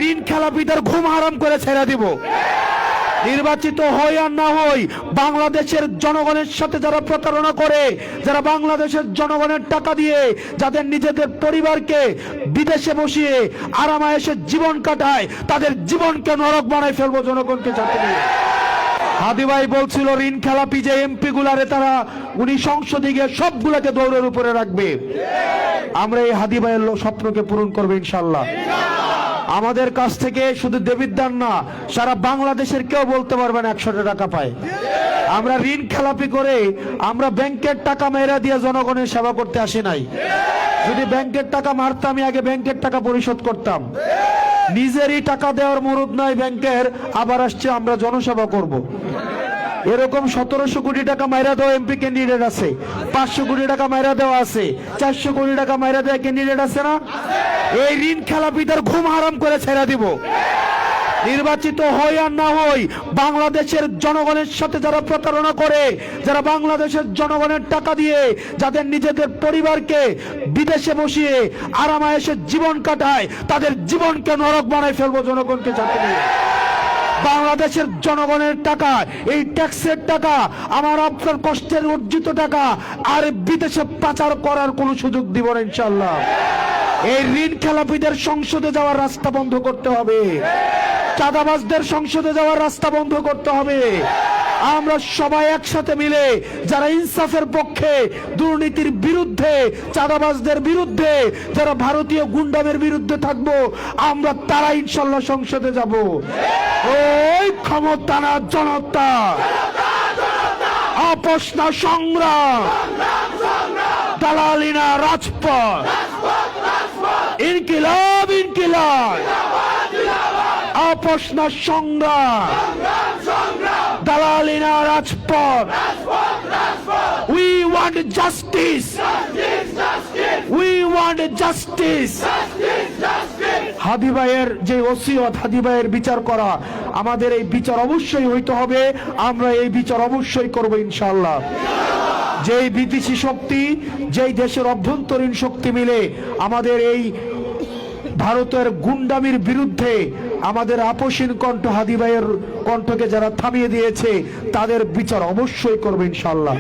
ঋণ খেলাপিদের ঘুম হারাম করে ছেড়ে দিব। নির্বাচিত হই আর না হই, বাংলাদেশের জনগণের সাথে যারা প্রতারণা করে, যারা বাংলাদেশের জনগণের টাকা দিয়ে যাদের নিজেদের পরিবারকে বিদেশে বসিয়ে আরামায়েশে জীবন কাটায়, তাদের জীবনকে নরক বানায় ফেলবো জনগণকে সাথে নিয়ে। হাদি ভাই বলছিল ঋণ খেলাপি যে এমপি গুলারে তারা উনি সংসদে গিয়ে সবগুলাকে দৌড়ের উপরে রাখবে। আমরা এই হাদি ভাইয়ের স্বপ্নকে পূরণ করবো ইনশাল্লাহ। আমাদের কাছ থেকে শুধু দেবিদ্দার না, সারা বাংলাদেশের কেউ বলতে পারবেন 100 টাকা পায়। আমরা ঋণ খেলাপি করে আমরা ব্যাংকের টাকা মেরা দিয়ে জনগণের সেবা করতে আসি নাই। যদি ব্যাংকের টাকা মারতাম, আগে ব্যাংকের টাকা পরিশোধ করতাম। নিজেরই টাকা দেওয়ার মুরুদ নাই ব্যাংকের, আবার আসছে আমরা জনসেবা করব। এরকম 1700 কোটি টাকা মাইরা দেওয়া এমপি ক্যান্ডিডেট আছে, 500 কোটি টাকা মাইরা দেওয়া আছে, 400 কোটি টাকা মাইরা দেওয়া ক্যান্ডিডেট আছে না? এই ঋণ খেলাপিদের ঘুম হারাম করে ছেড়ে দিব। নির্বাচিত হই আর না হই, বাংলাদেশের জনগণের সাথে যারা প্রতারণা করে, যারা বাংলাদেশের জনগণের টাকা দিয়ে যাদের নিজেদের পরিবারকে বিদেশে বসিয়ে আরামায়েশে জীবন কাটায়, তাদের জীবনকে নরক বানায় ফেলবো জনগণকে সাথে নিয়ে। বাংলাদেশের জনগণের টাকা, এই ট্যাক্সের টাকা, আমার আপনার কষ্টের অর্জিত টাকা আর বিদেশে পাচার করার কোনো সুযোগ দিব না ইনশাআল্লাহ। এই ঋণ খেলাপিদের সংসদে যাওয়ার রাস্তা বন্ধ করতে হবে, চাঁদাবাজদের সংসদে যাওয়ার রাস্তা বন্ধ করতে হবে। আমরা সবাই একসাথে মিলে যারা ইনসাফের পক্ষে, দুর্নীতির বিরুদ্ধে, চাঁদাবাজদের বিরুদ্ধে, যারা ভারতীয় গুন্ডামের বিরুদ্ধে থাকবো, আমরা তারা ইনশাল্লাহ সংসদে যাব। ওই ক্ষমতা না জনতা, আপোষ না সংগ্রাম, দালালি না রাজপথ, ইনকিলাব ইনকিলাব, আপোষ না সংগ্রাম, দালালি না রাজপথ। We want justice. We want justice. হাদি ভাইয়ের যে ওসিয়ত, হাদি ভাইয়ের বিচার করা, আমাদের এই বিচার অবশ্যই হইতে হবে। আমরা এই বিচার অবশ্যই করব ইনশাআল্লাহ। যেই বিদেশি শক্তি, যেই দেশের অভ্যন্তরীণ শক্তি মিলে আমাদের এই ভারতের গুন্ডামির বিরুদ্ধে আমাদের আপোষহীন কণ্ঠ, হাদি ভাইয়ের কণ্ঠকে যারা থামিয়ে দিয়েছে, তাদের বিচার অবশ্যই করবে ইনশাআল্লাহ।